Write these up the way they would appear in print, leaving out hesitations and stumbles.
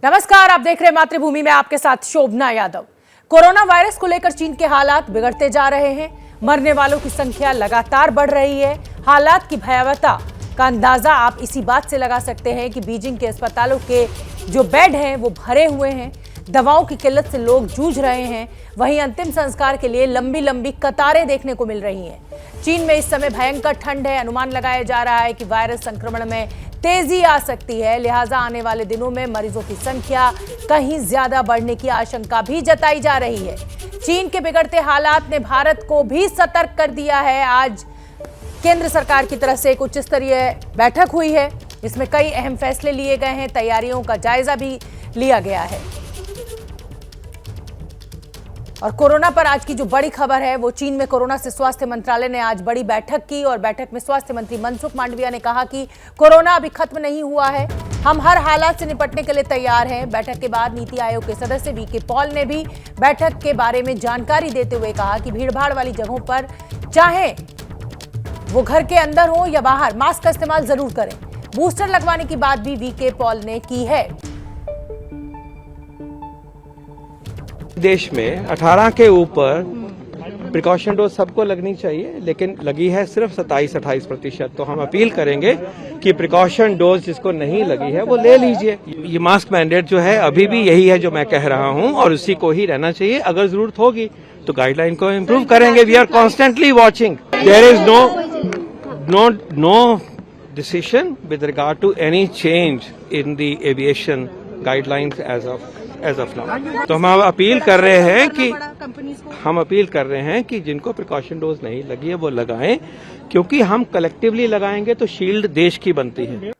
नमस्कार, आप देख रहे हैं मातृभूमि में आपके साथ शोभना यादव। कोरोना वायरस को लेकर चीन के हालात बिगड़ते जा रहे हैं। मरने वालों की संख्या लगातार बढ़ रही है। हालात की भयावहता का अंदाजा आप इसी बात से लगा सकते हैं कि बीजिंग के अस्पतालों के जो बेड हैं वो भरे हुए हैं। दवाओं की किल्लत से लोग जूझ रहे हैं। वहीं अंतिम संस्कार के लिए लंबी लंबी कतारें देखने को मिल रही हैं। चीन में इस समय भयंकर ठंड है। अनुमान लगाया जा रहा है कि वायरस संक्रमण में तेजी आ सकती है, लिहाजा आने वाले दिनों में मरीजों की संख्या कहीं ज्यादा बढ़ने की आशंका भी जताई जा रही है। चीन के बिगड़ते हालात ने भारत को भी सतर्क कर दिया है। आज केंद्र सरकार की तरफ से एक उच्च स्तरीय बैठक हुई है। इसमें कई अहम फैसले लिए गए हैं। तैयारियों का जायजा भी लिया गया है। और कोरोना पर आज की जो बड़ी खबर है वो चीन में कोरोना से स्वास्थ्य मंत्रालय ने आज बड़ी बैठक की और बैठक में स्वास्थ्य मंत्री मनसुख मांडविया ने कहा कि कोरोना अभी खत्म नहीं हुआ है, हम हर हालात से निपटने के लिए तैयार हैं। बैठक के बाद नीति आयोग के सदस्य वीके पॉल ने भी बैठक के बारे में जानकारी देते हुए कहा कि भीड़भाड़ वाली जगहों पर चाहे वो घर के अंदर हो या बाहर, मास्क का इस्तेमाल जरूर करें। बूस्टर लगवाने की बात भी वीके पॉल ने की है। देश में 18 के ऊपर प्रिकॉशन डोज सबको लगनी चाहिए, लेकिन लगी है सिर्फ 27-28%। तो हम अपील करेंगे कि प्रिकॉशन डोज जिसको नहीं लगी है वो ले लीजिए। ये मास्क मैंडेट जो है अभी भी यही है जो मैं कह रहा हूं और उसी को ही रहना चाहिए। अगर जरूरत होगी तो गाइडलाइन को इम्प्रूव करेंगे। We are constantly watching. There is no decision with regard to any change in the aviation guidelines as of now. तो हम अपील कर रहे हैं कि जिनको प्रिकॉशन डोज नहीं लगी है वो लगाएं, क्योंकि हम कलेक्टिवली लगाएंगे तो शील्ड देश की बनती है।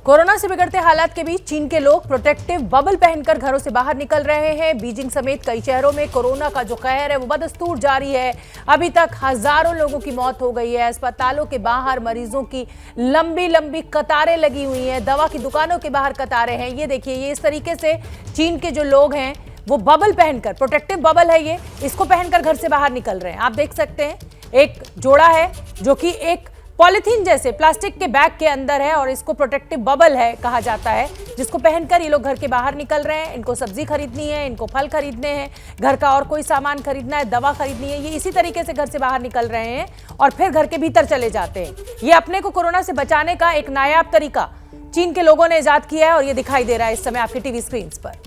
कोरोना से बिगड़ते हालात के बीच चीन के लोग प्रोटेक्टिव बबल पहनकर घरों से बाहर निकल रहे हैं। बीजिंग समेत कई शहरों में कोरोना का जो कहर है वो बदस्तूर जारी है। अभी तक हजारों लोगों की मौत हो गई है। अस्पतालों के बाहर मरीजों की लंबी लंबी कतारें लगी हुई हैं। दवा की दुकानों के बाहर कतारें हैं। ये देखिए, ये इस तरीके से चीन के जो लोग हैं वो बबल पहनकर, प्रोटेक्टिव बबल है ये, इसको पहनकर घर से बाहर निकल रहे हैं। आप देख सकते हैं एक जोड़ा है जो कि एक पॉलिथीन जैसे प्लास्टिक के बैग के अंदर है और इसको प्रोटेक्टिव बबल है कहा जाता है, जिसको पहनकर ये लोग घर के बाहर निकल रहे हैं। इनको सब्जी खरीदनी है, इनको फल खरीदने हैं, घर का और कोई सामान खरीदना है, दवा खरीदनी है। ये इसी तरीके से घर से बाहर निकल रहे हैं और फिर घर के भीतर चले जाते हैं। ये अपने को कोरोना से बचाने का एक नायाब तरीका चीन के लोगों ने इजाद किया है और ये दिखाई दे रहा है इस समय आपके टीवी स्क्रीन पर।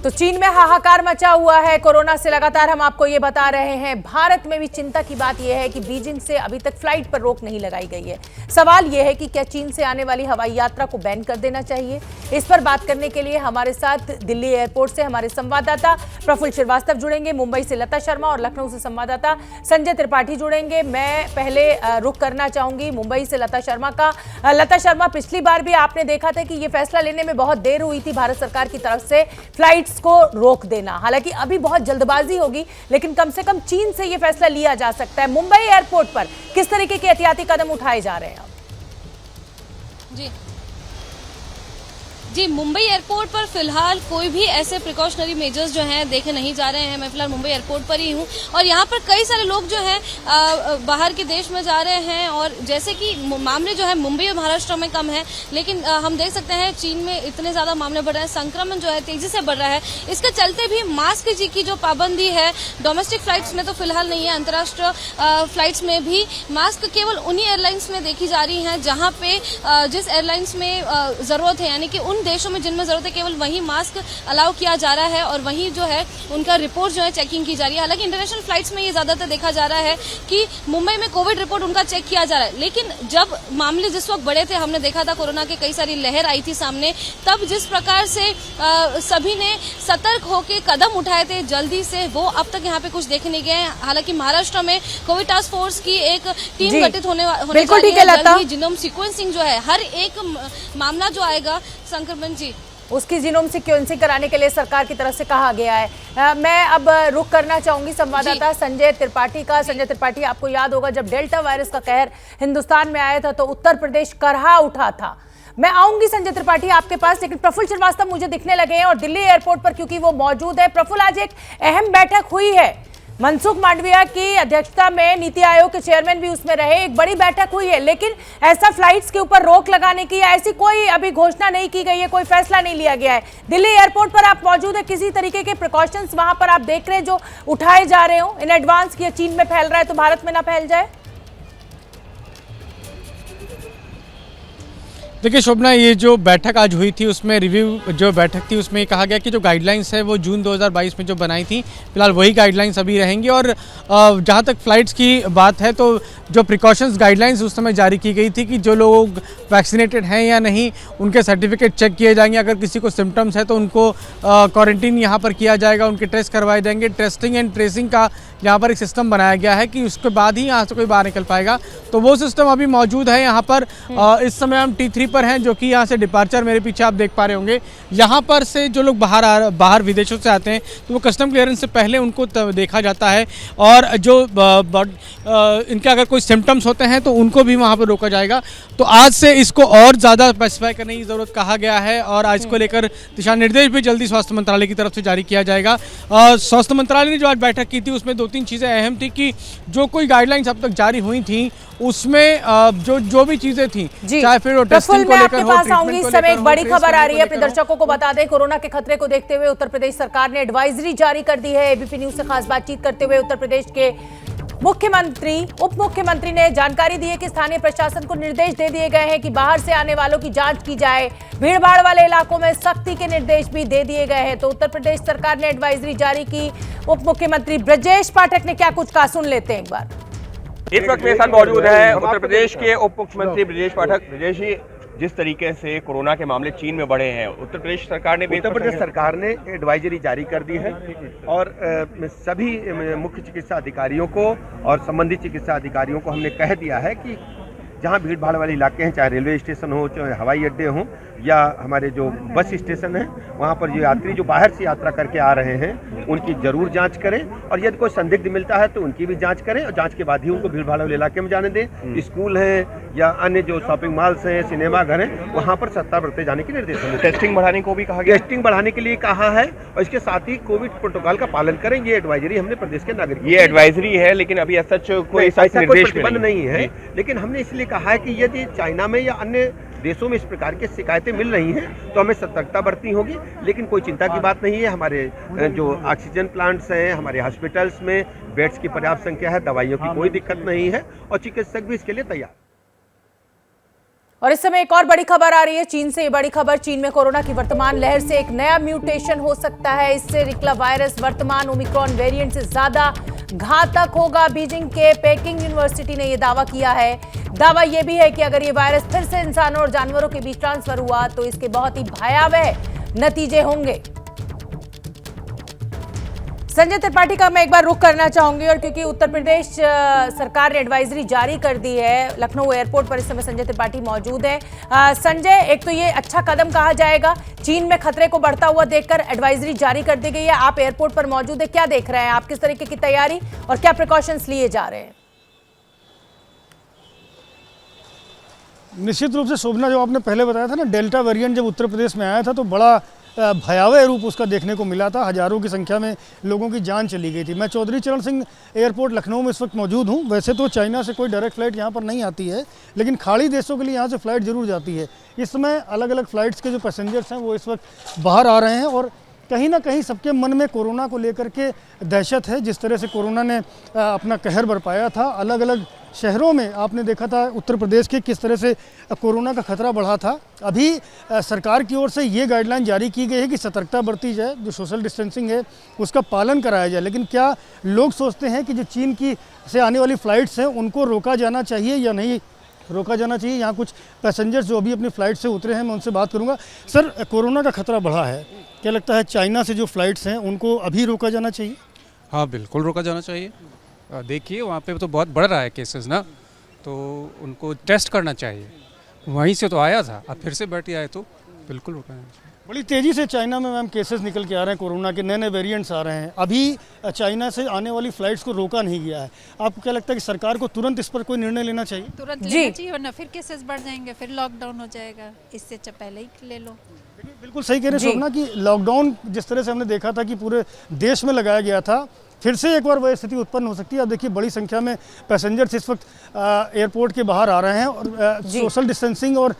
तो चीन में हाहाकार मचा हुआ है कोरोना से। लगातार हम आपको ये बता रहे हैं। भारत में भी चिंता की बात यह है कि बीजिंग से अभी तक फ्लाइट पर रोक नहीं लगाई गई है। सवाल यह है कि क्या चीन से आने वाली हवाई यात्रा को बैन कर देना चाहिए। इस पर बात करने के लिए हमारे साथ दिल्ली एयरपोर्ट से हमारे संवाददाता प्रफुल्ल श्रीवास्तव जुड़ेंगे, मुंबई से लता शर्मा और लखनऊ से संवाददाता संजय त्रिपाठी जुड़ेंगे। मैं पहले रुख करना चाहूंगी मुंबई से लता शर्मा का। लता शर्मा, पिछली बार भी आपने देखा था कि ये फैसला लेने में बहुत देर हुई थी भारत सरकार की तरफ से फ्लाइट को रोक देना। हालांकि अभी बहुत जल्दबाजी होगी, लेकिन कम से कम चीन से यह फैसला लिया जा सकता है। मुंबई एयरपोर्ट पर किस तरीके के एहतियाती कदम उठाए जा रहे हैं अब? जी, मुंबई एयरपोर्ट पर फिलहाल कोई भी ऐसे प्रिकॉशनरी मेजर्स जो हैं देखे नहीं जा रहे हैं। मैं फिलहाल मुंबई एयरपोर्ट पर ही हूं और यहाँ पर कई सारे लोग जो हैं बाहर के देश में जा रहे हैं और जैसे कि मामले जो है मुंबई और महाराष्ट्र में कम है, लेकिन हम देख सकते हैं चीन में इतने ज्यादा मामले बढ़ रहे हैं, संक्रमण जो है तेजी से बढ़ रहा है। इसके चलते भी मास्क की जो पाबंदी है डोमेस्टिक फ्लाइट्स में तो फिलहाल नहीं है, अंतर्राष्ट्रीय फ्लाइट्स में भी मास्क केवल उन्हीं एयरलाइंस में देखी जा रही है जहाँ पे जिस एयरलाइंस में जरूरत है, यानी कि उन देशों में जिनमें जरूरत है केवल वहीं मास्क अलाउ किया जा रहा है और वहीं जो है उनका रिपोर्ट जो है चेकिंग की जा रही है। हालांकि इंटरनेशनल फ्लाइट्स में ये ज्यादातर देखा जा रहा है कि मुंबई में कोविड रिपोर्ट उनका चेक किया जा रहा है। लेकिन जब मामले जिस वक्त बढ़े थे, हमने देखा था कोरोना की कई सारी लहर आई थी सामने, तब जिस प्रकार से सभी ने सतर्क होकर कदम उठाए थे जल्दी से, वो अब तक यहाँ पे कुछ देखे नहीं गए। हालांकि महाराष्ट्र में कोविड टास्क फोर्स की एक टीम गठित होने जा रही है। जल्द ही जीनोम सीक्वेंसिंग जो है, हर एक मामला जो आएगा संक्रमण उसकी जीनोम सीक्वेंसिंग कराने के लिए सरकार की तरफ से कहा गया है। मैं अब रुख करना चाहूंगी संवाददाता संजय त्रिपाठी का। संजय त्रिपाठी, आपको याद होगा जब डेल्टा वायरस का कहर हिंदुस्तान में आया था तो उत्तर प्रदेश करहा उठा था। मैं आऊंगी संजय त्रिपाठी आपके पास, लेकिन प्रफुल्ल श्रीवास्तव मुझे दिखने लगे हैं और दिल्ली एयरपोर्ट पर क्योंकि वो मौजूद है। प्रफुल्ल, आज एक अहम बैठक हुई है मनसुख मांडविया की अध्यक्षता में नीति आयोग के चेयरमैन भी उसमें रहे, एक बड़ी बैठक हुई है, लेकिन ऐसा फ्लाइट्स के ऊपर रोक लगाने की ऐसी कोई अभी घोषणा नहीं की गई है, कोई फैसला नहीं लिया गया है। दिल्ली एयरपोर्ट पर आप मौजूद है, किसी तरीके के प्रिकॉशंस वहां पर आप देख रहे हैं जो उठाए जा रहे हो इन एडवांस की चीन में फैल रहा है तो भारत में ना फैल जाए? देखिए शोभना, ये जो बैठक आज हुई थी उसमें रिव्यू जो बैठक थी उसमें कहा गया कि जो गाइडलाइंस है वो जून 2022 में जो बनाई थी फिलहाल वही गाइडलाइंस अभी रहेंगी। और जहाँ तक फ़्लाइट्स की बात है तो जो प्रिकॉशंस गाइडलाइंस उस समय जारी की गई थी कि जो लोग वैक्सीनेटेड हैं या नहीं उनके सर्टिफिकेट चेक किए जाएंगे, अगर किसी को सिम्टम्स है तो उनको क्वारंटीन यहाँ पर किया जाएगा, उनके टेस्ट करवाए जाएंगे। टेस्टिंग एंड ट्रेसिंग का यहाँ पर एक सिस्टम बनाया गया है कि उसके बाद ही यहाँ से कोई बाहर निकल पाएगा, तो वो सिस्टम अभी मौजूद है यहाँ पर। इस समय हम T3 पर हैं, जो कि यहाँ से डिपार्चर मेरे पीछे आप देख पा रहे होंगे। यहाँ पर से जो लोग बाहर विदेशों से आते हैं तो वो कस्टम क्लियरेंस से पहले उनको देखा जाता है, और जो इनके अगर कोई सिम्टम्स होते हैं तो उनको भी वहाँ पर रोका जाएगा। तो आज से इसको और ज़्यादा स्पेसिफाई करने की ज़रूरत कहा गया है, और आज को लेकर दिशा निर्देश भी जल्दी स्वास्थ्य मंत्रालय की तरफ से जारी किया जाएगा। स्वास्थ्य मंत्रालय ने जो आज बैठक की थी उसमें 2-3 चीज़ें अहम थी कि जो कोई गाइडलाइंस अब तक जारी हुई थी उसमें जो भी चीजें थी, चाहे फिर वो टेस्टिंग को लेकर हो, आऊंगी। इस समय एक बड़ी खबर आ रही है, अपने दर्शकों को बता दें, कोरोना के खतरे को देखते हुए उत्तर प्रदेश सरकार ने एडवाइजरी जारी कर दी है। एबीपी न्यूज से खास बातचीत करते हुए उत्तर प्रदेश के मुख्यमंत्री उप मुख्यमंत्री ने जानकारी दी है कि स्थानीय प्रशासन को निर्देश दे दिए गए हैं कि बाहर से आने वालों की जांच की जाए। भीड़भाड़ वाले इलाकों में सख्ती के निर्देश भी दे दिए गए हैं। तो उत्तर प्रदेश सरकार ने एडवाइजरी जारी की। उप मुख्यमंत्री ब्रजेश पाठक ने क्या कुछ कहा, सुन लेते हैं एक बार। इस वक्त मेरे साथ मौजूद है उत्तर प्रदेश के उप मुख्यमंत्री ब्रजेश पाठक। ब्रजेश जी, जिस तरीके से कोरोना के मामले चीन में बढ़े हैं, उत्तर प्रदेश सरकार ने एडवाइजरी जारी कर दी है और सभी मुख्य चिकित्सा अधिकारियों को और संबंधित चिकित्सा अधिकारियों को हमने कह दिया है कि जहां भीड़ भाड़ वाले इलाके हैं, चाहे रेलवे स्टेशन हो, चाहे हवाई अड्डे हों या हमारे जो बस स्टेशन हैं, वहां पर जो यात्री जो बाहर से यात्रा करके आ रहे हैं उनकी जरूर जांच करें, और यदि कोई संदिग्ध मिलता है तो उनकी भी जांच करें, और जांच के बाद ही उनको भीड़ भाड़ वाले इलाके में जाने दें। स्कूल हैं या अन्य जो शॉपिंग मॉल्स हैं, सिनेमा घर हैं, वहां पर सत्ता बरते जाने के निर्देश हैं। टेस्टिंग बढ़ाने को भी कहा गया, टेस्टिंग बढ़ाने के लिए कहा है, और इसके साथ ही कोविड प्रोटोकॉल का पालन करें। ये एडवाइजरी हमने प्रदेश के नागरिक, ये एडवाइजरी है, लेकिन अभी ऐसा कोई प्रतिबंध नहीं है। लेकिन हमने इसलिए कहा है कि यदि चाइना में या अन्य देशों में इस प्रकार की शिकायतें मिल रही हैं तो हमें सतर्कता बरतनी होगी। लेकिन कोई चिंता की बात नहीं है, हमारे जो ऑक्सीजन प्लांट्स हैं, हमारे हॉस्पिटल्स में बेड्स की पर्याप्त संख्या है, दवाइयों की कोई दिक्कत नहीं है, और चिकित्सक भी इसके लिए तैयार। और इस समय एक और बड़ी खबर आ रही है चीन से। ये बड़ी खबर, चीन में कोरोना की वर्तमान लहर से एक नया म्यूटेशन हो सकता है। इससे निकला वायरस वर्तमान ओमिक्रॉन वेरिएंट से ज्यादा घातक होगा। बीजिंग के पेकिंग यूनिवर्सिटी ने यह दावा किया है। दावा यह भी है कि अगर ये वायरस फिर से इंसानों और जानवरों के बीच ट्रांसफर हुआ तो इसके बहुत ही भयावह नतीजे होंगे। संजय त्रिपाठी का मैं एक बार रुख करना चाहूंगी, और क्योंकि उत्तर प्रदेश सरकार ने एडवाइजरी जारी कर दी है, लखनऊ एयरपोर्ट पर इस समय संजय त्रिपाठी मौजूद है। संजय, एक तो ये अच्छा कदम कहा जाएगा, चीन में खतरे को बढ़ता हुआ देखकर एडवाइजरी जारी कर दी गई है। आप एयरपोर्ट पर मौजूद है, क्या देख रहे हैं आप, किस तरीके की तैयारी और क्या प्रिकॉशंस लिए जा रहे हैं? निश्चित रूप से शोभना, जो आपने पहले बताया था ना, डेल्टा वेरिएंट जब उत्तर प्रदेश में आया था तो बड़ा भयावह रूप उसका देखने को मिला था। हजारों की संख्या में लोगों की जान चली गई थी। मैं चौधरी चरण सिंह एयरपोर्ट लखनऊ में इस वक्त मौजूद हूं। वैसे तो चाइना से कोई डायरेक्ट फ़्लाइट यहां पर नहीं आती है, लेकिन खाड़ी देशों के लिए यहां से फ़्लाइट ज़रूर जाती है। इस समय अलग अलग फ़्लाइट्स के जो पैसेंजर्स हैं वो इस वक्त बाहर आ रहे हैं, और कहीं ना कहीं सबके मन में कोरोना को लेकर के दहशत है। जिस तरह से कोरोना ने अपना कहर बरपाया था, अलग अलग शहरों में आपने देखा था उत्तर प्रदेश के किस तरह से कोरोना का खतरा बढ़ा था। अभी सरकार की ओर से ये गाइडलाइन जारी की गई है कि सतर्कता बरती जाए, जो सोशल डिस्टेंसिंग है उसका पालन कराया जाए। लेकिन क्या लोग सोचते हैं कि जो चीन की से आने वाली फ़्लाइट्स हैं उनको रोका जाना चाहिए या नहीं रोका जाना चाहिए? यहाँ कुछ पैसेंजर्स जो अभी अपनी फ़्लाइट से उतरे हैं, मैं उनसे बात करूँगा। सर, कोरोना का खतरा बढ़ा है, क्या लगता है चाइना से जो फ़्लाइट्स हैं उनको अभी रोका जाना चाहिए? हाँ, बिल्कुल रोका जाना चाहिए। देखिए वहाँ पे तो बहुत बढ़ रहा है केसेस ना, तो उनको टेस्ट करना चाहिए। वहीं से तो आया था, अब फिर से बैठ आए, तो बिल्कुल रोका जाना चाहिए। बड़ी तेज़ी से चाइना में मैम केसेस निकल के आ रहे हैं, कोरोना के नए नए वेरिएंट्स आ रहे हैं। अभी चाइना से आने वाली फ़्लाइट्स को रोका नहीं गया है। आपको क्या लगता है कि सरकार को तुरंत इस पर कोई निर्णय लेना चाहिए? तुरंत लेना चाहिए, वरना फिर केसेस बढ़ जाएंगे, फिर लॉकडाउन हो जाएगा। इससे पहले ही ले लो। बिल्कुल सही कह रहे हैं शोभना कि लॉकडाउन जिस तरह से हमने देखा था कि पूरे देश में लगाया गया था, फिर से एक बार वह स्थिति उत्पन्न हो सकती है। अब देखिए बड़ी संख्या में पैसेंजर्स इस वक्त एयरपोर्ट के बाहर आ रहे हैं और सोशल डिस्टेंसिंग और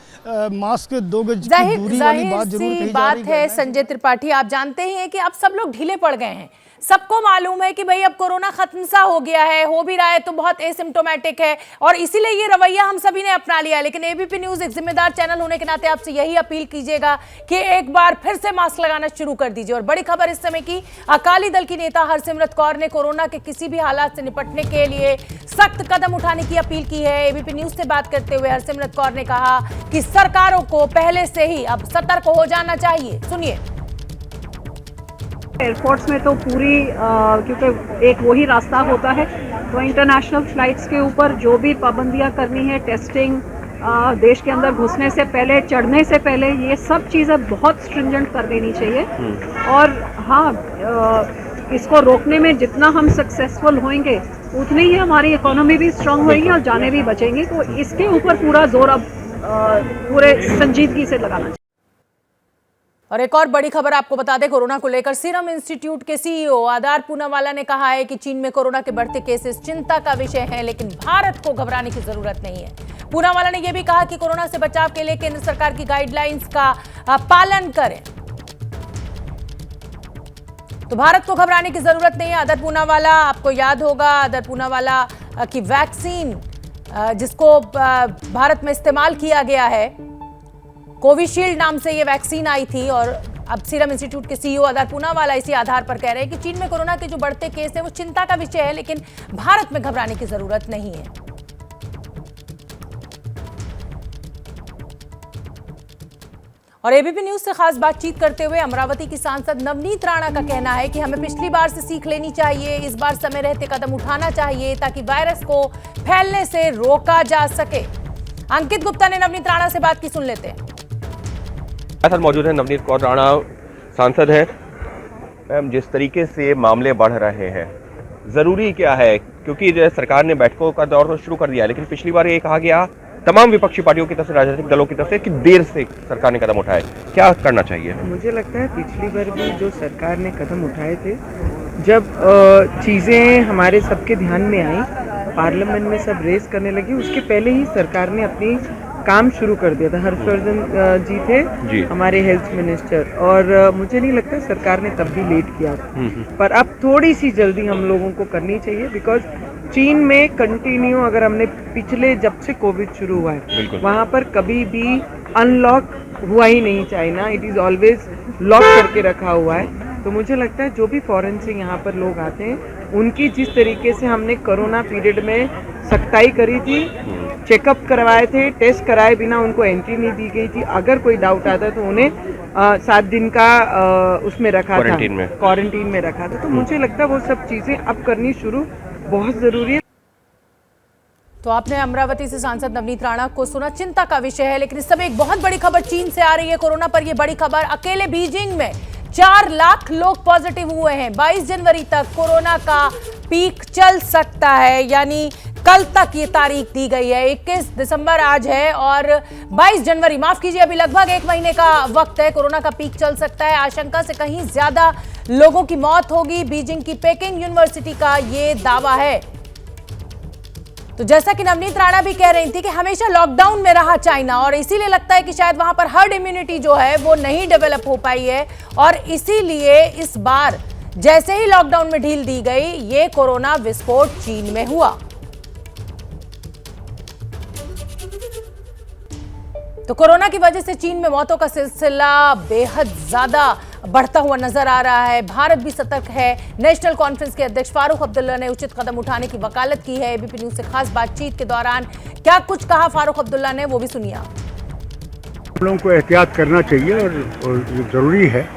मास्क 2 गज की दूरी वाली बात जरूर कही जा रही है। संजय त्रिपाठी, आप जानते ही हैं कि अब सब लोग ढीले पड़ गए हैं। सबको मालूम है कि भाई अब कोरोना खत्म सा हो गया है, हो भी रहा है तो बहुत एसिम्प्टोमेटिक है और इसीलिए ये रवैया हम सभी ने अपना लिया है। लेकिन एबीपी न्यूज एक जिम्मेदार चैनल होने के नाते आपसे यही अपील कीजिएगा कि एक बार फिर से मास्क लगाना शुरू कर दीजिए। और बड़ी खबर इस समय की, अकाली दल की नेता हरसिमरत कौर ने कोरोना के किसी भी हालात से निपटने के लिए सख्त कदम उठाने की अपील की है। एबीपी न्यूज से बात करते हुए हरसिमरत कौर ने कहा कि सरकारों को पहले से ही अब सतर्क हो जाना चाहिए। सुनिए। एयरपोर्ट्स में तो पूरी क्योंकि एक वही रास्ता होता है, तो इंटरनेशनल फ्लाइट्स के ऊपर जो भी पाबंदियां करनी है, टेस्टिंग, देश के अंदर घुसने से पहले, चढ़ने से पहले, ये सब चीज़ें बहुत स्ट्रिंजेंट कर देनी चाहिए। और हाँ, इसको रोकने में जितना हम सक्सेसफुल होंगे उतनी ही हमारी इकोनॉमी भी स्ट्रांग होगी और जाने भी बचेंगी। तो इसके ऊपर पूरा जोर अब पूरे संजीदगी से लगाना चाहिए। और एक और बड़ी खबर आपको बता दें, कोरोना को लेकर सीरम इंस्टीट्यूट के सीईओ आधार पूनावाला ने कहा है कि चीन में कोरोना के बढ़ते केसेस चिंता का विषय हैं, लेकिन भारत को घबराने की जरूरत नहीं है। पूनावाला ने यह भी कहा कि कोरोना से बचाव के लिए केंद्र सरकार की गाइडलाइंस का पालन करें, तो भारत को घबराने की जरूरत नहीं है। आधार पूनावाला, आपको याद होगा आधार पूनावाला की वैक्सीन जिसको भारत में इस्तेमाल किया गया है, कोविशील्ड नाम से ये वैक्सीन आई थी। और अब सीरम इंस्टीट्यूट के सीईओ आधार पूनावाला इसी आधार पर कह रहे हैं कि चीन में कोरोना के जो बढ़ते केस हैं वो चिंता का विषय है, लेकिन भारत में घबराने की जरूरत नहीं है। और एबीपी न्यूज से खास बातचीत करते हुए अमरावती की सांसद नवनीत राणा का कहना है कि हमें पिछली बार से सीख लेनी चाहिए, इस बार समय रहते कदम उठाना चाहिए ताकि वायरस को फैलने से रोका जा सके। अंकित गुप्ता ने नवनीत राणा से बात की, सुन लेते हैं। साथ मौजूद है नवनीत कौर राणा, सांसद है। मैम, जिस तरीके से मामले बढ़ रहे हैं, जरूरी क्या है, क्योंकि सरकार ने बैठकों का दौर तो शुरू कर दिया, लेकिन पिछली बार ये कहा गया तमाम विपक्षी पार्टियों की तरफ से, राजनीतिक दलों की तरफ से, कि देर से सरकार ने कदम उठाए, क्या करना चाहिए? मुझे लगता है पिछली बार भी जो सरकार ने कदम उठाए थे, जब चीज़ें हमारे सबके ध्यान में आई, पार्लियामेंट में सब रेस करने लगी, उसके पहले ही सरकार ने अपनी काम शुरू कर दिया था। हर्षवर्धन जी थे हमारे हेल्थ मिनिस्टर, और मुझे नहीं लगता सरकार ने तब भी लेट किया, पर अब थोड़ी सी जल्दी हम लोगों को करनी चाहिए। बिकॉज चीन में कंटिन्यू, अगर हमने पिछले जब से कोविड शुरू हुआ है, वहाँ पर कभी भी अनलॉक हुआ ही नहीं China, it is always lock करके रखा हुआ है। तो मुझे लगता है जो भी फॉरेन से यहाँ पर लोग आते हैं, उनकी जिस तरीके से हमने कोरोना पीरियड में सख्ताई करी थी, चेकअप करवाए थे, टेस्ट कराए बिना उनको एंट्री नहीं दी गई थी, अगर कोई डाउट आता तो उन्हें 7 दिन का उसमें रखा था, क्वारंटीन में रखा था। तो मुझे लगता है वो सब चीज़ें अब करनी शुरू बहुत ज़रूरी है। तो आपने अमरावती से सांसद नवनीत राणा को सुना, चिंता का विषय है। लेकिन इस समय एक बहुत बड़ी खबर चीन से आ रही है कोरोना पर। यह बड़ी खबर, अकेले बीजिंग में 4 लाख लोग पॉजिटिव हुए हैं। 22 जनवरी तक कोरोना का पीक चल सकता है, यानी कल तक ये तारीख दी गई है। 21 दिसंबर आज है और 22 जनवरी, माफ कीजिए, अभी लगभग 1 महीने का वक्त है। कोरोना का पीक चल सकता है, आशंका से कहीं ज्यादा लोगों की मौत होगी। बीजिंग की पेकिंग यूनिवर्सिटी का ये दावा है। तो जैसा कि नवनीत राणा भी कह रही थी कि हमेशा लॉकडाउन में रहा चाइना, और इसीलिए लगता है कि शायद वहां पर हर्ड इम्यूनिटी जो है वो नहीं डेवलप हो पाई है, और इसीलिए इस बार जैसे ही लॉकडाउन में ढील दी गई, ये कोरोना विस्फोट चीन में हुआ। तो कोरोना की वजह से चीन में मौतों का सिलसिला बेहद ज्यादा बढ़ता हुआ नजर आ रहा है। भारत भी सतर्क है। नेशनल कॉन्फ्रेंस के अध्यक्ष फारूक अब्दुल्ला ने उचित कदम उठाने की वकालत की है। एबीपी न्यूज से खास बातचीत के दौरान क्या कुछ कहा फारूक अब्दुल्ला ने, वो भी सुनिए। हम लोगों को एहतियात करना चाहिए और ज़रूरी है,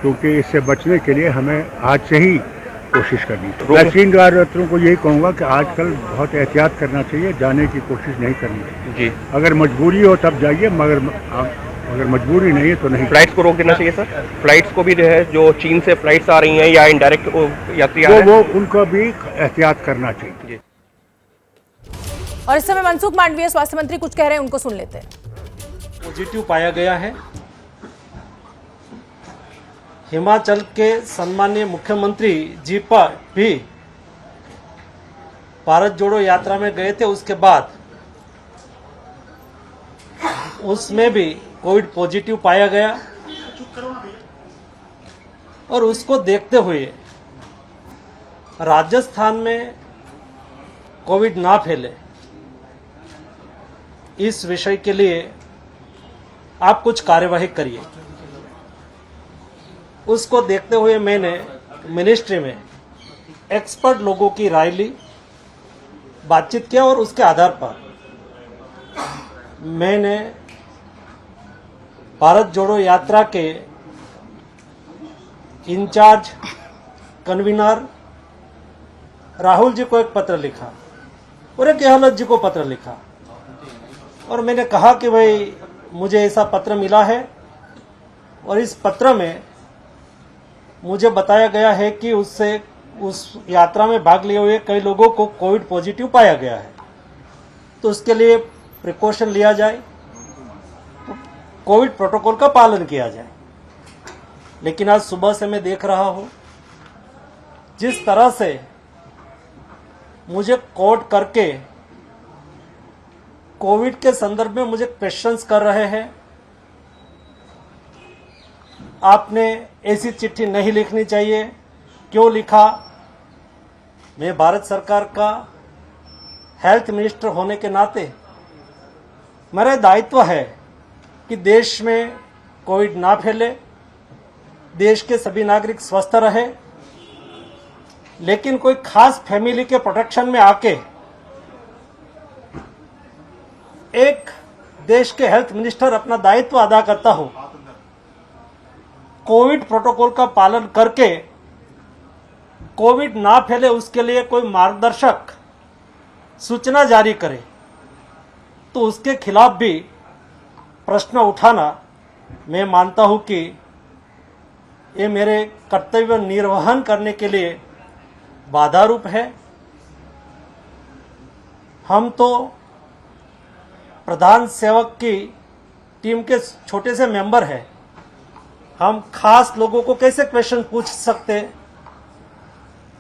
क्योंकि इससे बचने के लिए हमें आज से ही कोशिश करनी चाहिए। वैक्सीन द्वारा को यही कहूँगा कि आजकल बहुत एहतियात करना चाहिए, जाने की कोशिश नहीं करनी चाहिए जी। अगर मजबूरी हो तब जाइए, मगर अगर मजबूरी नहीं है तो नहीं। फ्लाइट्स को रोक देना चाहिए सर। फ्लाइट्स को भी जो है, जो चीन से फ्लाइट्स आ रही हैं या इनडायरेक्ट यात्री आ रहे हैं, वो उनको भी एहतियात करना चाहिए। और इस समय मनसुख मांडविया स्वास्थ्य मंत्री कुछ कह रहे हैं, उनको सुन लेते हैं। पॉजिटिव पाया गया है, हिमाचल के सम्मानीय मुख्यमंत्री जी पर भी भारत जोड़ो यात्रा में गए थे, उसके बाद उसमें भी कोविड पॉजिटिव पाया गया और उसको देखते हुए राजस्थान में कोविड ना फैले इस विषय के लिए आप कुछ कार्यवाही करिए। उसको देखते हुए मैंने मिनिस्ट्री में एक्सपर्ट लोगों की राय ली, बातचीत किया और उसके आधार पर मैंने भारत जोड़ो यात्रा के इंचार्ज कन्वीनर राहुल जी को एक पत्र लिखा और एक गहलोत जी को पत्र लिखा और मैंने कहा कि भाई मुझे ऐसा पत्र मिला है और इस पत्र में मुझे बताया गया है कि उससे उस यात्रा में भाग लिए हुए कई लोगों को कोविड पॉजिटिव पाया गया है, तो उसके लिए प्रिकॉशन लिया जाए, कोविड प्रोटोकॉल का पालन किया जाए। लेकिन आज सुबह से मैं देख रहा हूं जिस तरह से मुझे कोट करके कोविड के संदर्भ में मुझे क्वेश्चंस कर रहे हैं, आपने ऐसी चिट्ठी नहीं लिखनी चाहिए, क्यों लिखा? मैं भारत सरकार का हेल्थ मिनिस्टर होने के नाते मेरा दायित्व है कि देश में कोविड ना फैले, देश के सभी नागरिक स्वस्थ रहे। लेकिन कोई खास फैमिली के प्रोटेक्शन में आके एक देश के हेल्थ मिनिस्टर अपना दायित्व अदा करता हो, कोविड प्रोटोकॉल का पालन करके कोविड ना फैले उसके लिए कोई मार्गदर्शक सूचना जारी करे, तो उसके खिलाफ भी प्रश्न उठाना मैं मानता हूं कि ये मेरे कर्तव्य निर्वहन करने के लिए बाधा रूप है। हम तो प्रधान सेवक की टीम के छोटे से मेंबर हैं, हम खास लोगों को कैसे क्वेश्चन पूछ सकते?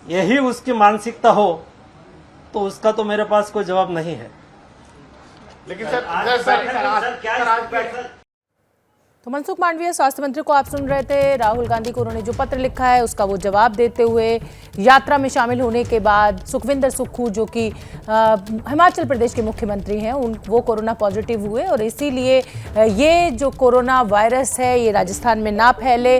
यही उसकी मानसिकता हो तो उसका तो मेरे पास कोई जवाब नहीं है। लेकिन सर तो मनसुख मांडविया स्वास्थ्य मंत्री को आप सुन रहे थे। राहुल गांधी को उन्होंने जो पत्र लिखा है उसका वो जवाब देते हुए यात्रा में शामिल होने के बाद सुखविंदर सुक्खू जो कि हिमाचल प्रदेश के मुख्यमंत्री हैं वो कोरोना पॉजिटिव हुए और इसीलिए ये जो कोरोना वायरस है ये राजस्थान में ना फैले,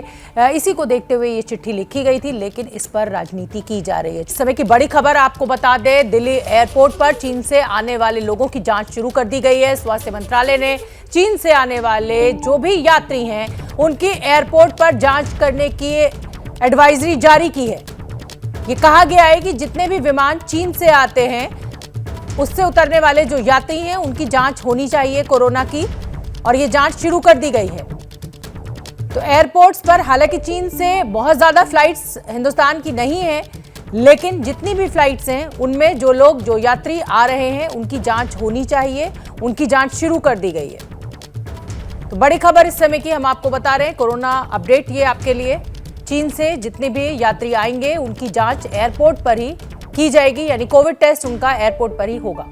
इसी को देखते हुए ये चिट्ठी लिखी गई थी। लेकिन इस पर राजनीति की जा रही है। इस समय की बड़ी खबर आपको बता दें, दिल्ली एयरपोर्ट पर चीन से आने वाले लोगों की जाँच शुरू कर दी गई है। स्वास्थ्य मंत्रालय ने चीन से आने वाले जो भी यात्री हैं उनकी एयरपोर्ट पर जांच करने की एडवाइजरी जारी की है। ये कहा गया है कि जितने भी विमान चीन से आते हैं उससे उतरने वाले जो यात्री हैं उनकी जांच होनी चाहिए कोरोना की, और ये जांच शुरू कर दी गई है। तो एयरपोर्ट्स पर हालांकि चीन से बहुत ज्यादा फ्लाइट्स हिंदुस्तान की नहीं है, लेकिन जितनी भी फ्लाइट्स हैं उनमें जो यात्री आ रहे हैं उनकी जांच होनी चाहिए, उनकी जांच शुरू कर दी गई है। तो बड़ी खबर इस समय की हम आपको बता रहे हैं, कोरोना अपडेट ये आपके लिए। चीन से जितने भी यात्री आएंगे उनकी जांच एयरपोर्ट पर ही की जाएगी, यानी कोविड टेस्ट उनका एयरपोर्ट पर ही होगा।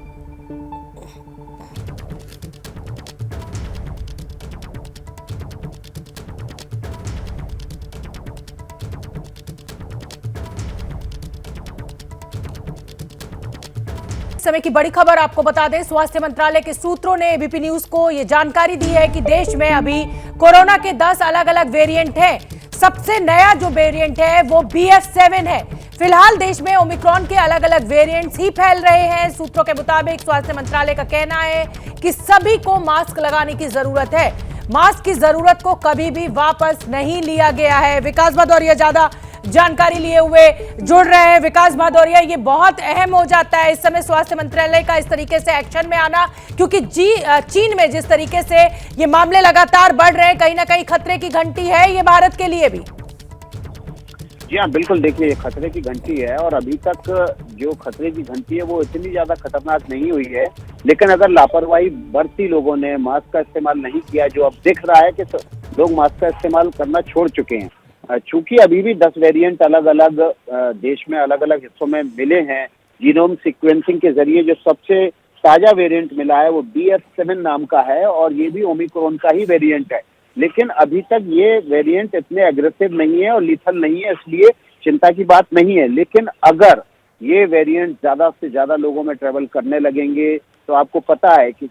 समय की बड़ी खबर आपको बता दें, स्वास्थ्य मंत्रालय के सूत्रों ने एबीपी न्यूज को यह जानकारी दी है कि देश में अभी कोरोना के 10 अलग अलग वेरिएंट हैं। सबसे नया जो वेरिएंट है वो BF7 है। फिलहाल देश में ओमिक्रॉन के अलग अलग वेरिएंट्स ही फैल रहे हैं। सूत्रों के मुताबिक स्वास्थ्य मंत्रालय का कहना है कि सभी को मास्क लगाने की जरूरत है। मास्क की जरूरत को कभी भी वापस नहीं लिया गया है। विकास भदौरिया ज्यादा जानकारी लिए हुए जुड़ रहे हैं। विकास भदौरिया, ये बहुत अहम हो जाता है इस समय स्वास्थ्य मंत्रालय का इस तरीके से एक्शन में आना, क्योंकि चीन में जिस तरीके से ये मामले लगातार बढ़ रहे हैं, कहीं ना कहीं खतरे की घंटी है ये भारत के लिए भी। जी हाँ, बिल्कुल। देखिए, ये खतरे की घंटी है और अभी तक जो खतरे की घंटी है वो इतनी ज्यादा खतरनाक नहीं हुई है, लेकिन अगर लापरवाही बरती, लोगों ने मास्क का इस्तेमाल नहीं किया, जो अब दिख रहा है कि लोग मास्क का इस्तेमाल करना छोड़ चुके हैं। चूंकि अभी भी 10 वेरिएंट अलग अलग देश में अलग अलग हिस्सों में मिले हैं, जीनोम सीक्वेंसिंग के जरिए जो सबसे ताजा वेरिएंट मिला है वो BF7 नाम का है और ये भी ओमिक्रॉन का ही वेरिएंट है। लेकिन अभी तक ये वेरिएंट इतने एग्रेसिव नहीं है और लीथल नहीं है, इसलिए चिंता की बात नहीं है। लेकिन अगर ये वेरिएंट ज्यादा से ज्यादा लोगों में ट्रेवल करने लगेंगे तो आपको पता है कि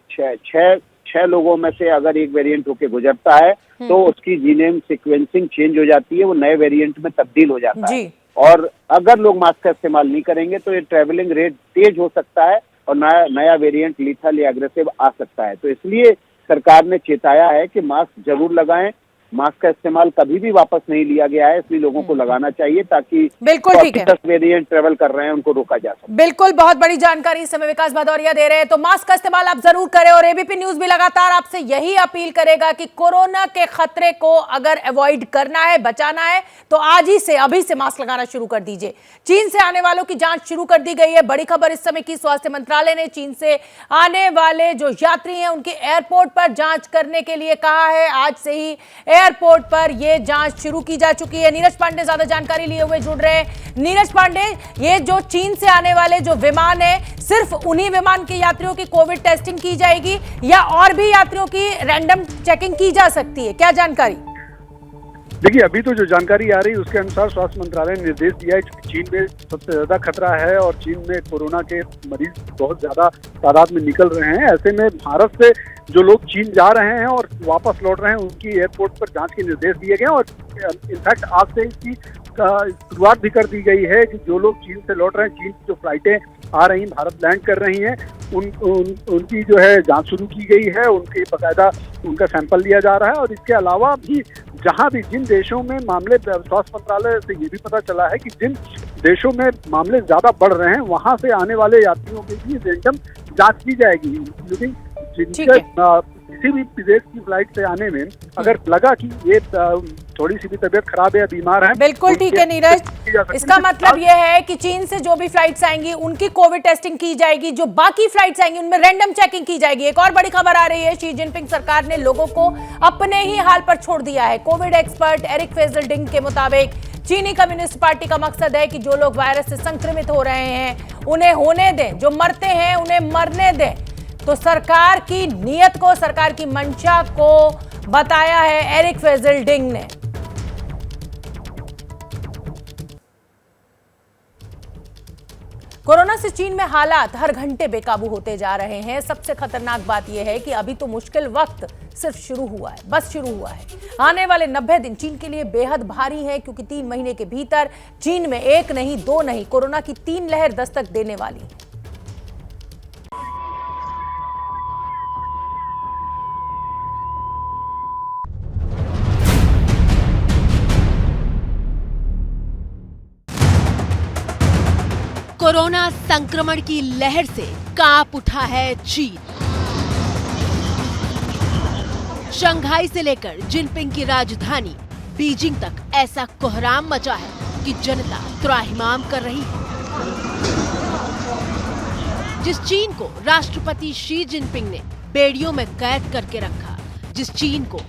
छह लोगों में से अगर एक वेरिएंट होके गुजरता है तो उसकी जीनोम सीक्वेंसिंग चेंज हो जाती है, वो नए वेरिएंट में तब्दील हो जाता है। और अगर लोग मास्क का इस्तेमाल नहीं करेंगे तो ये ट्रेवलिंग रेट तेज हो सकता है और नया वेरिएंट लीथल या एग्रेसिव आ सकता है। तो इसलिए सरकार ने चेताया है कि मास्क जरूर लगाएं। मास्क का इस्तेमाल कभी भी वापस नहीं लिया गया है, इसलिए लोगों को लगाना चाहिए ताकि बिल्कुल ठीक है, 10 वेरिएंट ट्रेवल कर रहे हैं उनको रोका जा सके। बिल्कुल, बहुत बड़ी जानकारी इस समय विकास भदौरिया दे रहे हैं। तो मास्क का इस्तेमाल आप जरूर करें और एबीपी न्यूज भी लगातार आपसे यही अपील करेगा कि कोरोना के खतरे को अगर अवॉइड करना है, बचाना है, तो आज ही से, अभी से मास्क लगाना शुरू कर दीजिए। चीन से आने वालों की जांच शुरू कर दी गई है। बड़ी खबर इस समय की, स्वास्थ्य मंत्रालय ने चीन से आने वाले जो यात्री हैं उनके एयरपोर्ट पर जांच करने के लिए कहा है। आज से ही एयरपोर्ट पर ये जांच शुरू की जा चुकी है। नीरज पांडे ज्यादा जानकारी लिए हुए जुड़ रहे हैं। नीरज पांडे, ये जो चीन से आने वाले जो विमान है, सिर्फ उन्हीं विमान के यात्रियों की कोविड टेस्टिंग की जाएगी या और भी यात्रियों की रैंडम चेकिंग की जा सकती है? क्या जानकारी? देखिए, अभी तो जो जानकारी आ रही है उसके अनुसार स्वास्थ्य मंत्रालय ने निर्देश दिया है कि चीन में सबसे ज्यादा खतरा है और चीन में कोरोना के मरीज बहुत ज्यादा तादाद में निकल रहे हैं। ऐसे में भारत से जो लोग चीन जा रहे हैं और वापस लौट रहे हैं उनकी एयरपोर्ट पर जांच के निर्देश दिए गए और इनफैक्ट आज से इसकी शुरुआत भी कर दी गई है कि जो लोग चीन से लौट रहे हैं, चीन की जो फ्लाइटें आ रही हैं, भारत लैंड कर रही हैं, उनकी जो है जांच शुरू की गई है। उनकी बाकायदा उनका सैंपल लिया जा रहा है और इसके अलावा भी जहां भी जिन देशों में मामले, स्वास्थ्य मंत्रालय से ये भी पता चला है कि जिन देशों में मामले ज्यादा बढ़ रहे हैं वहां से आने वाले यात्रियों की भी रैंडम जांच की जाएगी। इंक्लूडिंग जिनके किसी भी विदेश की फ्लाइट से आने में अगर लगा कि ये थोड़ी सी भी तबीयत खराब है या बीमार है। बिल्कुल ठीक है नीरज, इसका मतलब यह है कि चीन से जो भी फ्लाइट्स आएंगी उनकी कोविड टेस्टिंग की जाएगी, जो बाकी फ्लाइट्स आएंगी उनमें रैंडम चेकिंग की जाएगी। एक और बड़ी खबर आ रही है, शी जिनपिंग सरकार ने लोगों को अपने ही हाल पर छोड़ दिया है। कोविड एक्सपर्ट एरिक फेजलडिंग के मुताबिक चीनी कम्युनिस्ट पार्टी का मकसद है कि जो लोग वायरस से संक्रमित हो रहे हैं उन्हें होने दें, जो मरते हैं उन्हें मरने दें। तो सरकार की नीयत को, सरकार की मंशा को बताया है एरिक फेजलडिंग ने। कोरोना से चीन में हालात हर घंटे बेकाबू होते जा रहे हैं। सबसे खतरनाक बात यह है कि अभी तो मुश्किल वक्त सिर्फ शुरू हुआ है, बस शुरू हुआ है। आने वाले 90 दिन चीन के लिए बेहद भारी हैं, क्योंकि 3 महीने के भीतर चीन में 1 नहीं 2 नहीं, कोरोना की 3 लहर दस्तक देने वाली है। कोरोना संक्रमण की लहर से कांप उठा है चीन। शंघाई से लेकर जिनपिंग की राजधानी बीजिंग तक ऐसा कोहराम मचा है कि जनता त्राहिमाम कर रही है। जिस चीन को राष्ट्रपति शी जिनपिंग ने बेड़ियों में कैद करके रखा, जिस चीन को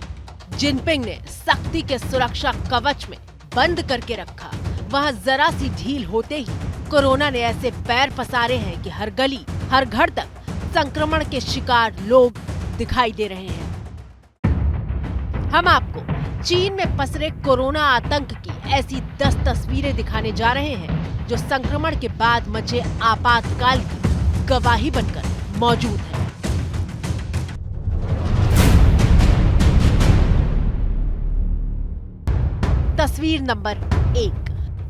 जिनपिंग ने सख्ती के सुरक्षा कवच में बंद करके रखा, वहां जरा सी ढील होते ही कोरोना ने ऐसे पैर पसारे हैं कि हर गली, हर घर तक संक्रमण के शिकार लोग दिखाई दे रहे हैं। हम आपको चीन में पसरे कोरोना आतंक की ऐसी 10 तस्वीरें दिखाने जा रहे हैं जो संक्रमण के बाद मचे आपातकाल की गवाही बनकर मौजूद है। तस्वीर नंबर 1।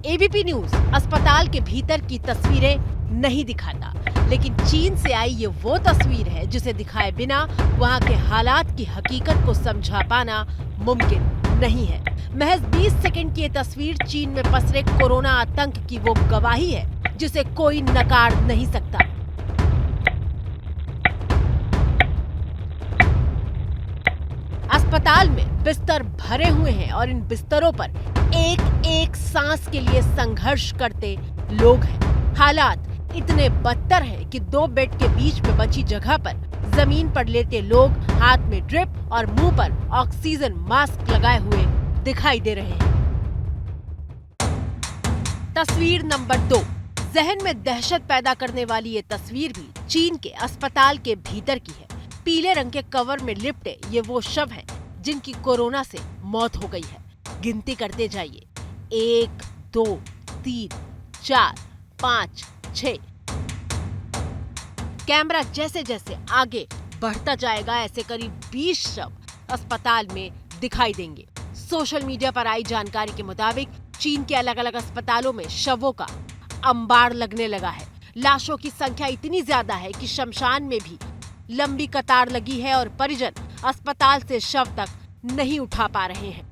एबीपी न्यूज अस्पताल के भीतर की तस्वीरें नहीं दिखाता, लेकिन चीन से आई ये वो तस्वीर है जिसे दिखाए बिना वहां के हालात की हकीकत को समझा पाना मुमकिन नहीं है। महज 20 सेकंड की ये तस्वीर चीन में पसरे कोरोना आतंक की वो गवाही है जिसे कोई नकार नहीं सकता। अस्पताल में बिस्तर भरे हुए हैं और इन बिस्तरों पर एक एक सांस के लिए संघर्ष करते लोग हैं। हालात इतने बदतर हैं कि 2 बेड के बीच में बची जगह पर जमीन पर लेटे लोग हाथ में ड्रिप और मुंह पर ऑक्सीजन मास्क लगाए हुए दिखाई दे रहे हैं। तस्वीर नंबर 2। जहन में दहशत पैदा करने वाली ये तस्वीर भी चीन के अस्पताल के भीतर की है। पीले रंग के कवर में लिपटे ये वो शव हैं जिनकी कोरोना से मौत हो गई है। गिनती करते जाइए, 1, 2, 3, 4, 5, 6। कैमरा जैसे जैसे आगे बढ़ता जाएगा ऐसे करीब 20 शव अस्पताल में दिखाई देंगे। सोशल मीडिया पर आई जानकारी के मुताबिक चीन के अलग अलग अस्पतालों में शवों का अंबार लगने लगा है। लाशों की संख्या इतनी ज्यादा है कि शमशान में भी लंबी कतार लगी है और परिजन अस्पताल से शव तक नहीं उठा पा रहे हैं।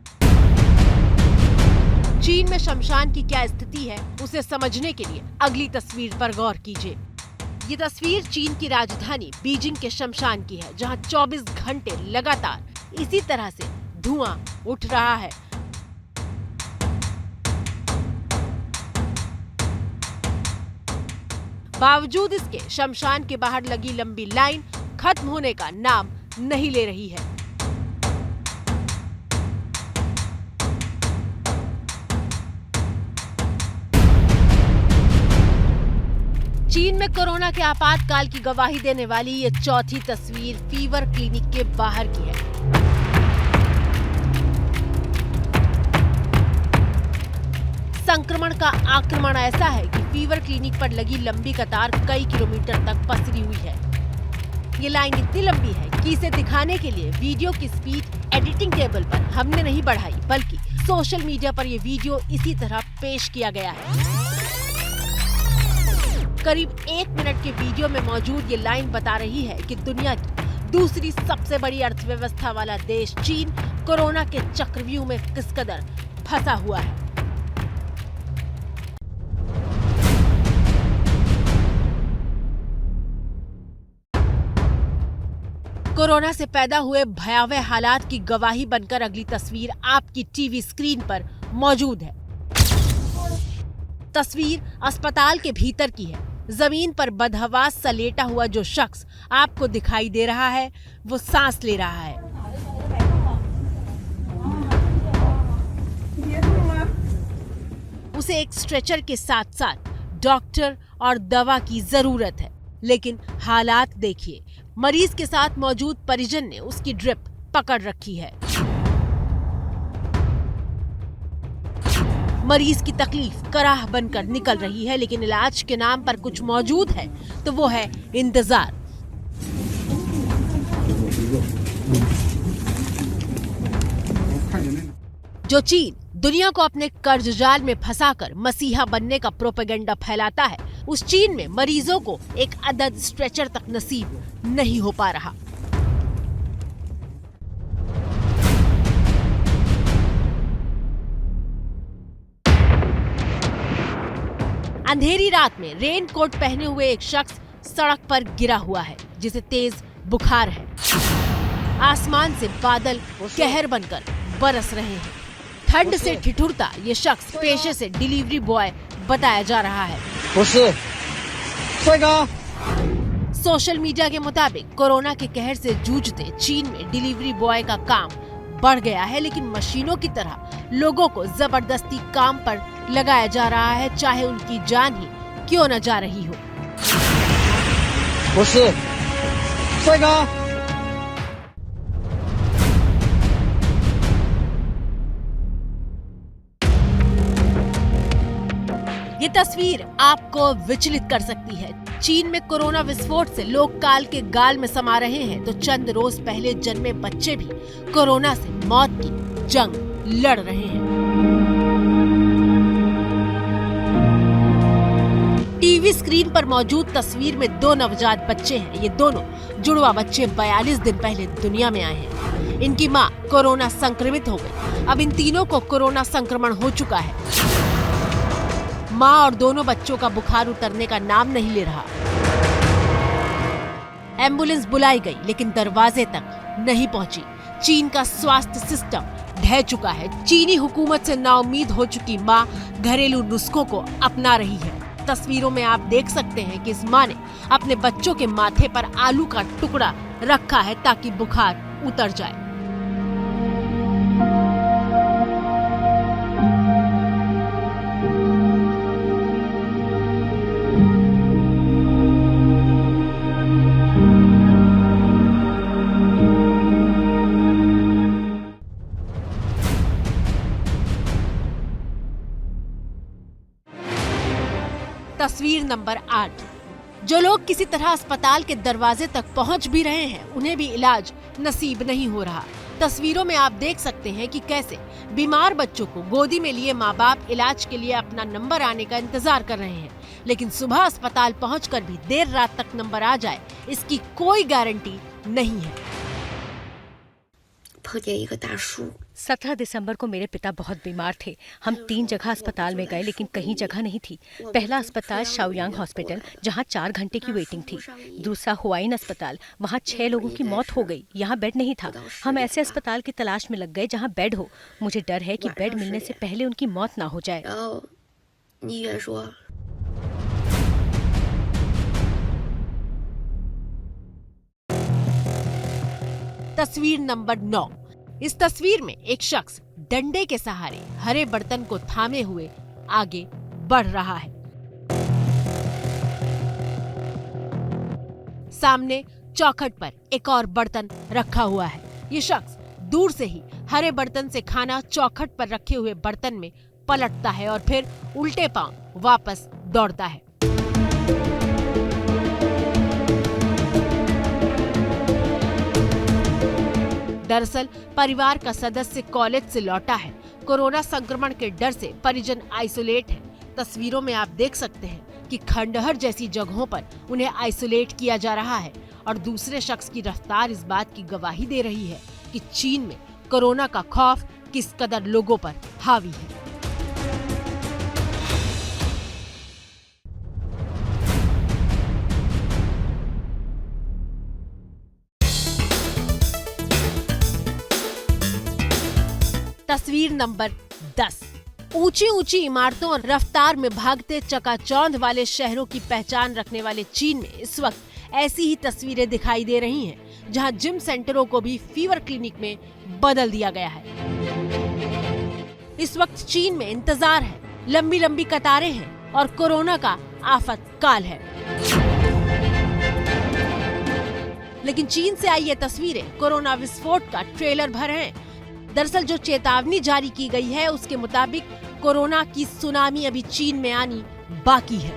चीन में शमशान की क्या स्थिति है उसे समझने के लिए अगली तस्वीर पर गौर कीजिए। ये तस्वीर चीन की राजधानी बीजिंग के शमशान की है, जहां 24 घंटे लगातार इसी तरह से धुआं उठ रहा है। बावजूद इसके शमशान के बाहर लगी लंबी लाइन खत्म होने का नाम नहीं ले रही है। चीन में कोरोना के आपातकाल की गवाही देने वाली ये चौथी तस्वीर फीवर क्लिनिक के बाहर की है। संक्रमण का आक्रमण ऐसा है कि फीवर क्लिनिक पर लगी लंबी कतार कई किलोमीटर तक पसरी हुई है। ये लाइन इतनी लंबी है कि इसे दिखाने के लिए वीडियो की स्पीड एडिटिंग टेबल पर हमने नहीं बढ़ाई, बल्कि सोशल मीडिया पर ये वीडियो इसी तरह पेश किया गया है। करीब 1 मिनट के वीडियो में मौजूद ये लाइन बता रही है कि दुनिया की दूसरी सबसे बड़ी अर्थव्यवस्था वाला देश चीन कोरोना के चक्रव्यूह में किस कदर फंसा हुआ है। कोरोना से पैदा हुए भयावह हालात की गवाही बनकर अगली तस्वीर आपकी टीवी स्क्रीन पर मौजूद है। तस्वीर अस्पताल के भीतर की है। जमीन पर बदहवास सा लेटा हुआ जो शख्स आपको दिखाई दे रहा है वो सांस ले रहा है। उसे एक स्ट्रेचर के साथ साथ डॉक्टर और दवा की जरूरत है, लेकिन हालात देखिए। मरीज के साथ मौजूद परिजन ने उसकी ड्रिप पकड़ रखी है। मरीज की तकलीफ कराह बनकर निकल रही है, लेकिन इलाज के नाम पर कुछ मौजूद है तो वो है इंतजार। जो चीन दुनिया को अपने कर्ज जाल में फंसाकर मसीहा बनने का प्रोपेगेंडा फैलाता है, उस चीन में मरीजों को एक अदद स्ट्रेचर तक नसीब नहीं हो पा रहा। अंधेरी रात में रेनकोट पहने हुए एक शख्स सड़क पर गिरा हुआ है, जिसे तेज बुखार है। आसमान से बादल कहर बनकर बरस रहे हैं। ठंड से ठिठुरता ये शख्स पेशे से डिलीवरी बॉय बताया जा रहा है। सोशल मीडिया के मुताबिक कोरोना के कहर से जूझते चीन में डिलीवरी बॉय का काम बढ़ गया है, लेकिन मशीनों की तरह लोगों को जबरदस्ती काम पर लगाया जा रहा है, चाहे उनकी जान ही क्यों न जा रही हो। ये तस्वीर आपको विचलित कर सकती है। चीन में कोरोना विस्फोट से लोग काल के गाल में समा रहे हैं, तो चंद रोज पहले जन्मे बच्चे भी कोरोना से मौत की जंग लड़ रहे हैं। टीवी स्क्रीन पर मौजूद तस्वीर में 2 नवजात बच्चे हैं। ये दोनों जुड़वा बच्चे 42 दिन पहले दुनिया में आए हैं। इनकी मां कोरोना संक्रमित हो गई। अब इन तीनों को कोरोना संक्रमण हो चुका है। मां और दोनों बच्चों का बुखार उतरने का नाम नहीं ले रहा। एम्बुलेंस बुलाई गई, लेकिन दरवाजे तक नहीं पहुंची। चीन का स्वास्थ्य सिस्टम ढह चुका है। चीनी हुकूमत से नाउम्मीद हो चुकी मां घरेलू नुस्खों को अपना रही है। तस्वीरों में आप देख सकते हैं कि इस मां ने अपने बच्चों के माथे पर आलू का टुकड़ा रखा है ताकि बुखार उतर जाए। तस्वीर नंबर 8। जो लोग किसी तरह अस्पताल के दरवाजे तक पहुंच भी रहे हैं, उन्हें भी इलाज नसीब नहीं हो रहा। तस्वीरों में आप देख सकते हैं कि कैसे बीमार बच्चों को गोदी में लिए माँ बाप इलाज के लिए अपना नंबर आने का इंतजार कर रहे हैं, लेकिन सुबह अस्पताल पहुंचकर भी देर रात तक नंबर आ जाए, इसकी कोई गारंटी नहीं है। 17 दिसंबर को मेरे पिता बहुत बीमार थे। हम 3 जगह अस्पताल में गए, लेकिन कहीं जगह नहीं थी। पहला अस्पताल शाओयांग हॉस्पिटल, जहां 4 घंटे की वेटिंग थी। दूसरा हुआइन अस्पताल, वहां 6 लोगों की मौत हो गई, यहां बेड नहीं था। हम ऐसे अस्पताल की तलाश में लग गए जहां बेड हो। मुझे डर है कि बेड मिलने से पहले उनकी मौत ना हो जाए। तस्वीर नंबर 9। इस तस्वीर में एक शख्स डंडे के सहारे हरे बर्तन को थामे हुए आगे बढ़ रहा है। सामने चौखट पर एक और बर्तन रखा हुआ है। ये शख्स दूर से ही हरे बर्तन से खाना चौखट पर रखे हुए बर्तन में पलटता है और फिर उल्टे पांव वापस दौड़ता है। दरअसल परिवार का सदस्य कॉलेज से लौटा है। कोरोना संक्रमण के डर से परिजन आइसोलेट है। तस्वीरों में आप देख सकते हैं कि खंडहर जैसी जगहों पर उन्हें आइसोलेट किया जा रहा है और दूसरे शख्स की रफ्तार इस बात की गवाही दे रही है कि चीन में कोरोना का खौफ किस कदर लोगों पर हावी है। तस्वीर नंबर 10। ऊंची ऊंची इमारतों और रफ्तार में भागते चकाचौंध वाले शहरों की पहचान रखने वाले चीन में इस वक्त ऐसी ही तस्वीरें दिखाई दे रही हैं, जहां जिम सेंटरों को भी फीवर क्लिनिक में बदल दिया गया है। इस वक्त चीन में इंतजार है, लंबी लंबी कतारें हैं और कोरोना का आफत काल है। लेकिन चीन से आई ये तस्वीरें कोरोना विस्फोट का ट्रेलर भर हैं। दरअसल जो चेतावनी जारी की गई है उसके मुताबिक कोरोना की सुनामी अभी चीन में आनी बाकी है।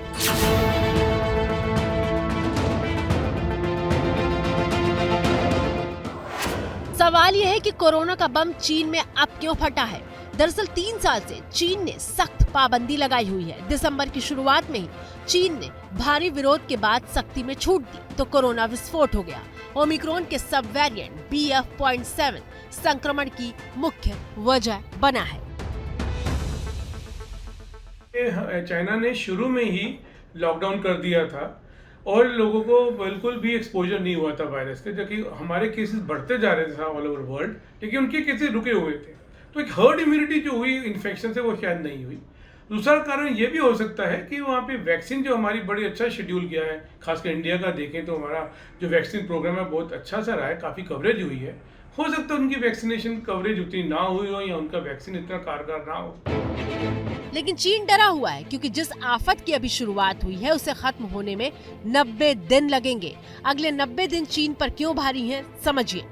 सवाल यह है कि कोरोना का बम चीन में अब क्यों फटा है। दरअसल 3 साल से चीन ने सख्त पाबंदी लगाई हुई है। दिसंबर की शुरुआत में ही चीन ने भारी विरोध के बाद सख्ती में छूट दी तो कोरोना विस्फोट हो गया। ओमिक्रॉन के सब वेरिएंट BF.7 संक्रमण की मुख्य वजह बना है। चाइना ने शुरू में ही लॉकडाउन कर दिया था और लोगों को बिल्कुल भी एक्सपोजर नहीं हुआ था वायरस के, जबकि हमारे केसेस बढ़ते जा रहे थे ऑल ओवर वर्ल्ड, लेकिन उनके केसेस रुके हुए थे। तो एक हर्ड इम्यूनिटी जो हुई इन्फेक्शन से वो शायद नहीं हुई। दूसरा कारण ये भी हो सकता है कि वहाँ पे वैक्सीन जो हमारी बड़ी अच्छा शेड्यूल किया है, खासकर इंडिया का देखें तो हमारा जो वैक्सीन प्रोग्राम है बहुत अच्छा सा रहा है, काफ़ी कवरेज हुई है। हो सकता है उनकी वैक्सीनेशन कवरेज उतनी ना हुई हो या उनका वैक्सीन इतना कारगर ना हो। लेकिन चीन डरा हुआ है क्योंकि जिस आफत की अभी शुरुआत हुई है उसे खत्म होने में 90 दिन लगेंगे। अगले 90 दिन चीन पर क्यों भारी हैं, समझिए।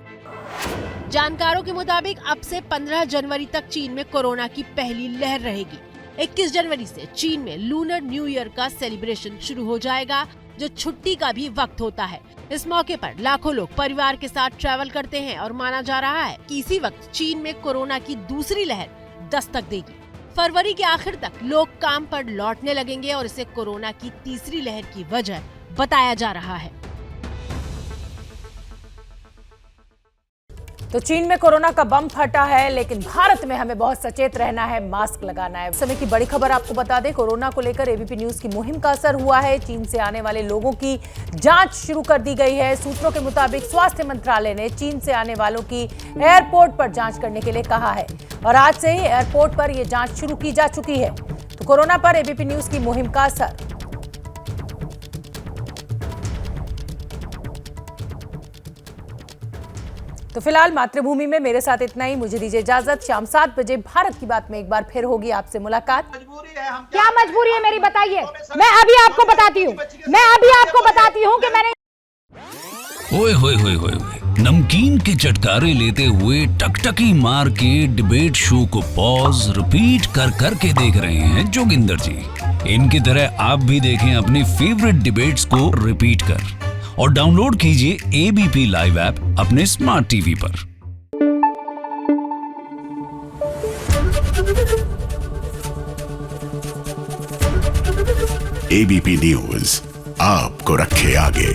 जानकारों के मुताबिक अब से 15 जनवरी तक चीन में कोरोना की पहली लहर रहेगी। 21 जनवरी से चीन में लूनर न्यू ईयर का सेलिब्रेशन शुरू हो जाएगा, जो छुट्टी का भी वक्त होता है। इस मौके पर लाखों लोग परिवार के साथ ट्रैवल करते हैं और माना जा रहा है कि इसी वक्त चीन में कोरोना की दूसरी लहर दस्तक देगी। फरवरी के आखिर तक लोग काम पर लौटने लगेंगे और इसे कोरोना की तीसरी लहर की वजह बताया जा रहा है। तो चीन में कोरोना का बम फटा है, लेकिन भारत में हमें बहुत सचेत रहना है, मास्क लगाना है। समय की बड़ी खबर आपको बता दें, कोरोना को लेकर एबीपी न्यूज की मुहिम का असर हुआ है। चीन से आने वाले लोगों की जांच शुरू कर दी गई है। सूत्रों के मुताबिक स्वास्थ्य मंत्रालय ने चीन से आने वालों की एयरपोर्ट पर जांच करने के लिए कहा है और आज से ही एयरपोर्ट पर यह जांच शुरू की जा चुकी है। तो कोरोना पर एबीपी न्यूज की मुहिम का असर। तो फिलहाल मातृभूमि में मेरे साथ इतना ही। मुझे दीजिए इजाजत। शाम 7 बजे भारत की बात में एक बार फिर होगी आपसे मुलाकात। क्या मजबूरी है मेरी, बताइए। मैं अभी आपको बताती हूँ कि मैंने ओए होए होए होए नमकीन के चटकारे लेते हुए टकटकी मार के डिबेट शो को पॉज रिपीट कर करके देख रहे हैं जोगिंदर जी। इनकी तरह आप भी देखें अपनी फेवरेट डिबेट्स को रिपीट कर और डाउनलोड कीजिए एबीपी लाइव ऐप अपने स्मार्ट टीवी पर। एबीपी न्यूज आपको रखे आगे।